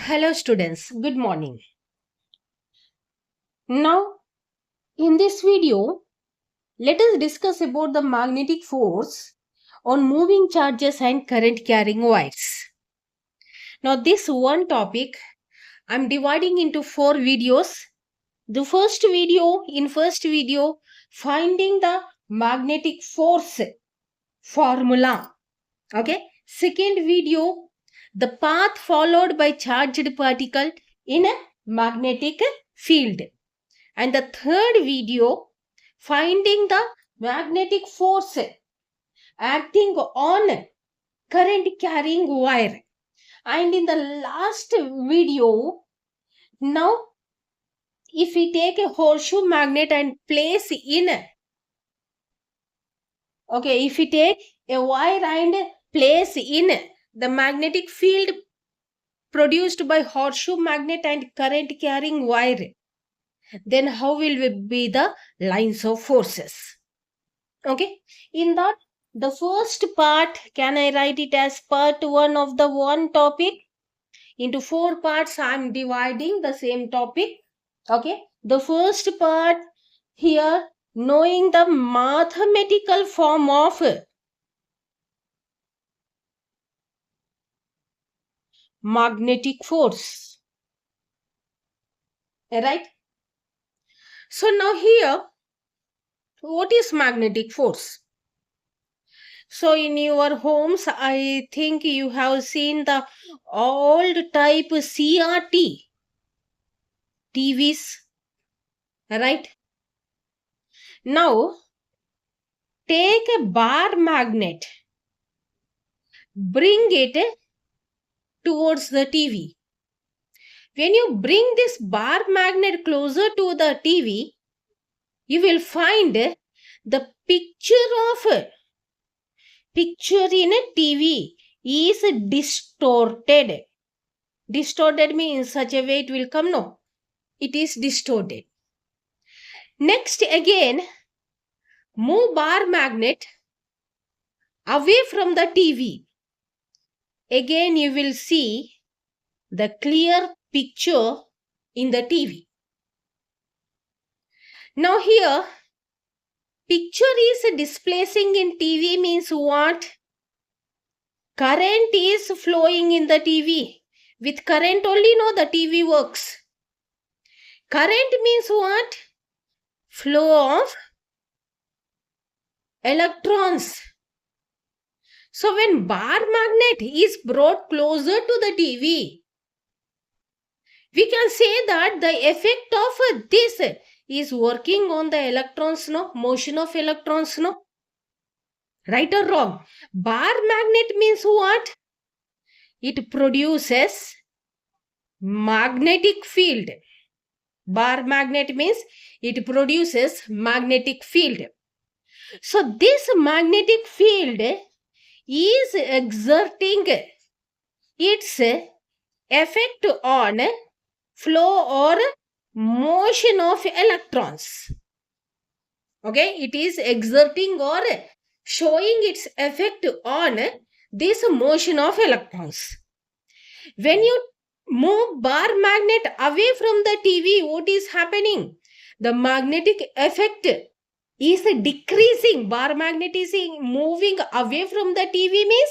Hello students, good morning. Now in this video, let us discuss about the magnetic force on moving charges and current carrying wires. Now this one topic I'm dividing into four videos. The first video finding the magnetic force formula. Okay. Second video, the path followed by charged particle in a magnetic field. And the third video, finding the magnetic force acting on current carrying wire. And in the last video, now if we take a horseshoe magnet and place in, if we take a wire and place in the magnetic field produced by horseshoe magnet and current carrying wire, then how will be the lines of forces? Okay, in that, the first part, can I write it as part 1 of the one topic? Into 4 parts I am dividing the same topic. Okay, the first part here, knowing the mathematical form of magnetic force. Right? So now here, what is magnetic force? So in your homes, I think you have seen the old type CRT TVs, right? Now, take a bar magnet, bring it towards the TV. When you bring this bar magnet closer to the TV, you will find the picture in a TV is distorted. Distorted means such a way it will come, no. It is distorted. Next again, move bar magnet away from the TV. Again you will see the clear picture in the TV. Now here, picture is displacing in TV means what? Current is flowing in the TV. With current only, no, the TV works. Current means what? Flow of electrons. So when bar magnet is brought closer to the TV, we can say that the effect of this is working on the electrons, no? Motion of electrons, no? Right or wrong? Bar magnet means what? It produces magnetic field. Bar magnet means it produces magnetic field. So this magnetic field is exerting its effect on flow or motion of electrons. Okay, it is exerting or showing its effect on this motion of electrons. When you move bar magnet away from the TV, what is happening? The magnetic effect is decreasing. Bar magnet is moving away from the TV means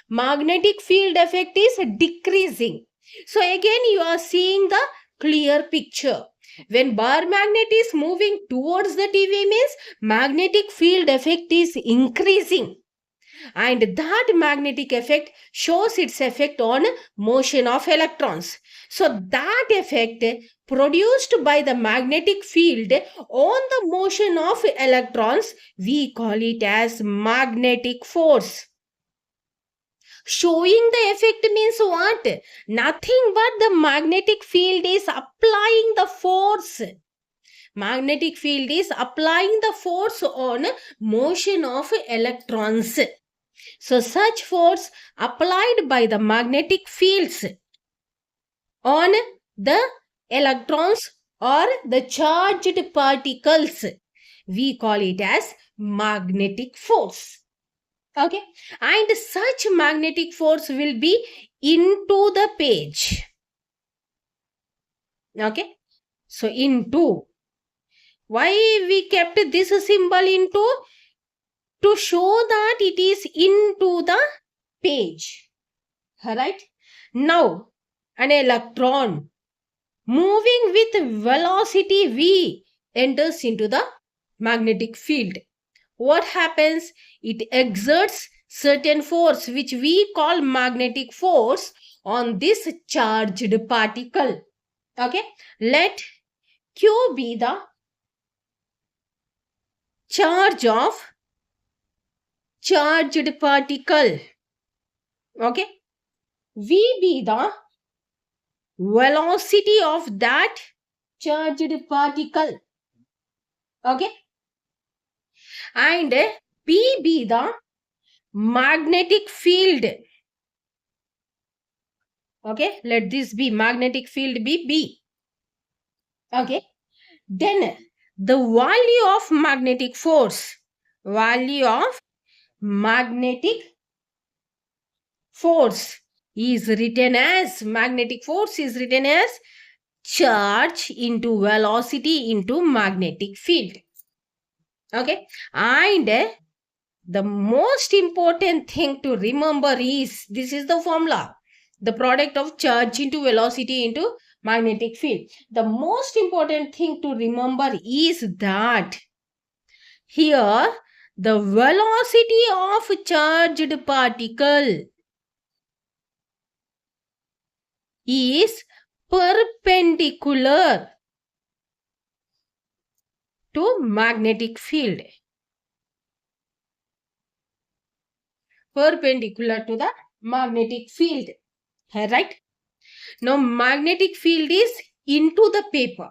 magnetic field effect is decreasing. So again you are seeing the clear picture. When bar magnet is moving towards the TV means magnetic field effect is increasing. And that magnetic effect shows its effect on motion of electrons. So that effect produced by the magnetic field on the motion of electrons, we call it as magnetic force. Showing the effect means what? Nothing but the magnetic field is applying the force. Magnetic field is applying the force on motion of electrons. So such force applied by the magnetic fields on the electrons or the charged particles, we call it as magnetic force. Okay, and such magnetic force will be into the page. Okay. So into. Why we kept this symbol into? To show that it is into the page. Right? Now, an electron moving with velocity v enters into the magnetic field. What happens? It exerts certain force which we call magnetic force on this charged particle. Okay, let Q be the charge of charged particle. Okay, V be the velocity of that charged particle. Okay, and P be the magnetic field. Okay, let this be magnetic field be B. Okay, then the value of magnetic force, value of magnetic force is written as, magnetic force is written as charge into velocity into magnetic field. Okay, and the most important thing to remember is, this is the formula, the product of charge into velocity into magnetic field. The most important thing to remember is that here the velocity of charged particle is perpendicular to magnetic field. Perpendicular to the magnetic field. Right? Now magnetic field is into the paper.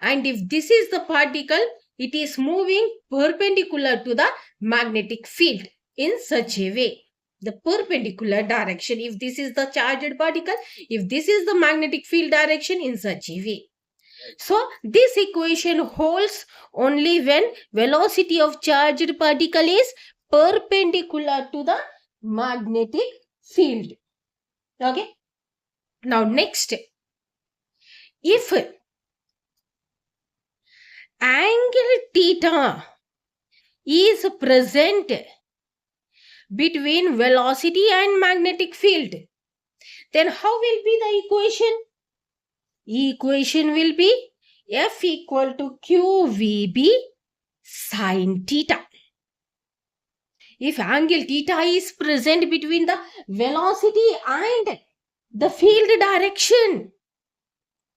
And if this is the particle, it is moving perpendicular to the magnetic field in such a way. The perpendicular direction, if this is the charged particle, if this is the magnetic field direction, in such a way. So this equation holds only when velocity of charged particle is perpendicular to the magnetic field. Okay. Now next, if angle theta is present between velocity and magnetic field, then how will be the equation? Equation will be F equal to QVB sine theta. If angle theta is present between the velocity and the field direction,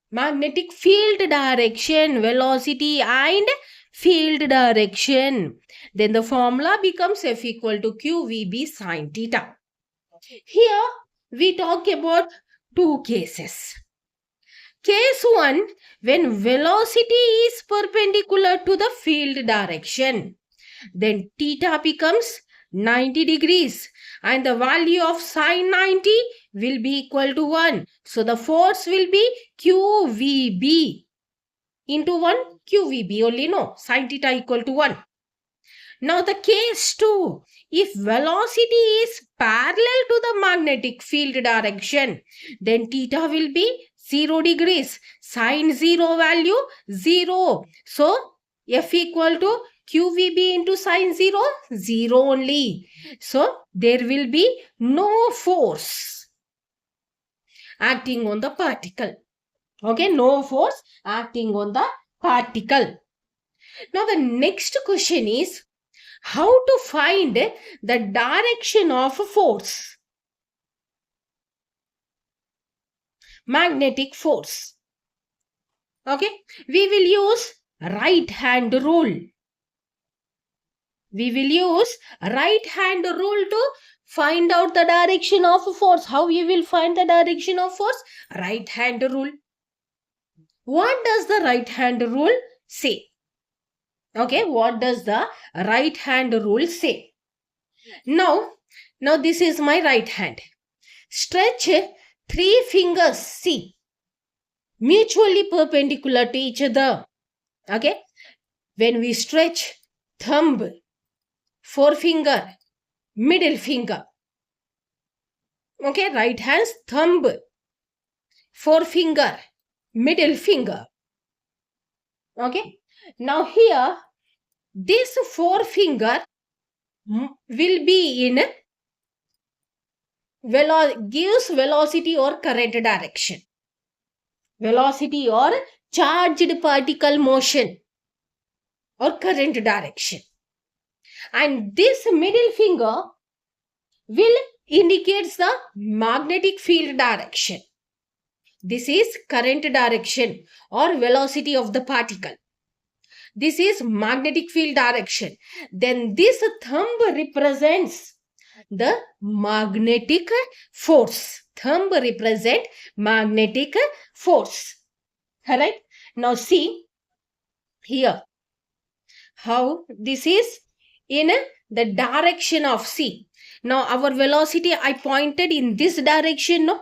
magnetic field direction, velocity and field direction, then the formula becomes F equal to QVB sine theta. Here we talk about two cases. Case 1, when velocity is perpendicular to the field direction, then theta becomes 90 degrees and the value of sine 90 will be equal to 1. So the force will be QVB into 1 QVB only, no, sine theta equal to 1. Now the case 2, if velocity is parallel to the magnetic field direction, then theta will be 0 degrees, sine 0 value 0. So F equal to QVB into sine 0, 0 only. So there will be no force acting on the particle. Okay, no force acting on the particle. Now the next question is, how to find the direction of a force? Magnetic force. Okay, we will use right hand rule. We will use right hand rule to find out the direction of a force. How you will find the direction of force? Right hand rule. What does the right hand rule say? Okay, what does the right hand rule say? Now this is my right hand. Stretch 3 fingers, see, mutually perpendicular to each other. Okay, when we stretch thumb, forefinger, middle finger. Okay, right hand's thumb, forefinger, middle finger. Okay. Now here, this forefinger will be in gives velocity or current direction. Velocity or charged particle motion or current direction. And this middle finger will indicates the magnetic field direction. This is current direction or velocity of the particle. This is magnetic field direction. Then this thumb represents the magnetic force. Thumb represent magnetic force. Alright. Now see here how this is in the direction of C. Now our velocity I pointed in this direction, no?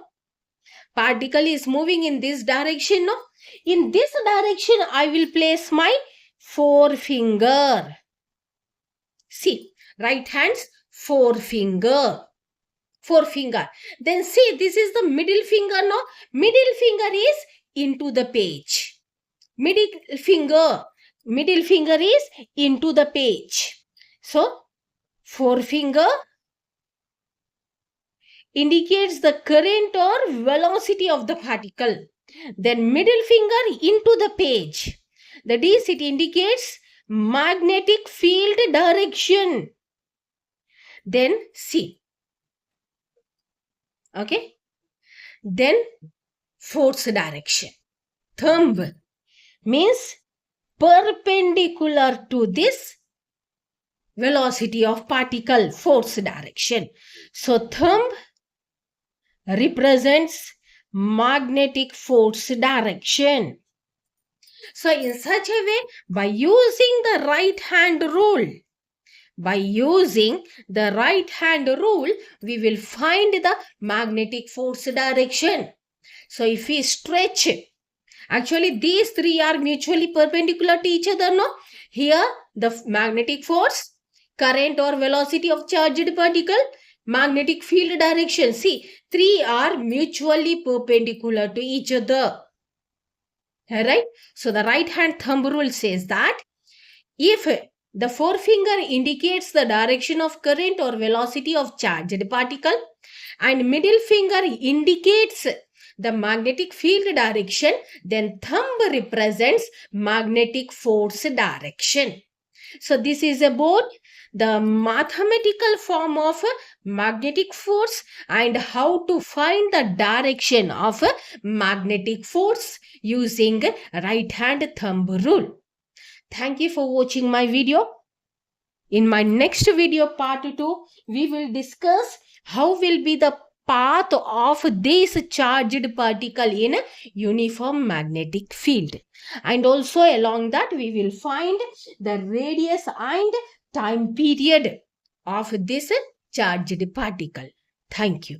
Particle is moving in this direction, no? In this direction I will place my forefinger. See, right hand's forefinger. Then see, this is the middle finger, no? Middle finger is into the page. Middle finger is into the page. So, forefinger indicates the current or velocity of the particle. Then middle finger into the page. That is, it indicates magnetic field direction. Then C. Okay. Then force direction. Thumb means perpendicular to this velocity of particle, force direction. So thumb represents magnetic force direction. So in such a way, by using the right hand rule, we will find the magnetic force direction. So if we stretch, actually these three are mutually perpendicular to each other, no? Here the magnetic force, current or velocity of charged particle, magnetic field direction. See, three are mutually perpendicular to each other. Alright? So the right hand thumb rule says that if the forefinger indicates the direction of current or velocity of charged particle and middle finger indicates the magnetic field direction, then thumb represents magnetic force direction. So this is about the mathematical form of magnetic force and how to find the direction of magnetic force using right hand thumb rule. Thank you for watching my video. In my next video, part 2, we will discuss how will be the path of this charged particle in a uniform magnetic field. And also along that, we will find the radius and time period of this charged particle. Thank you.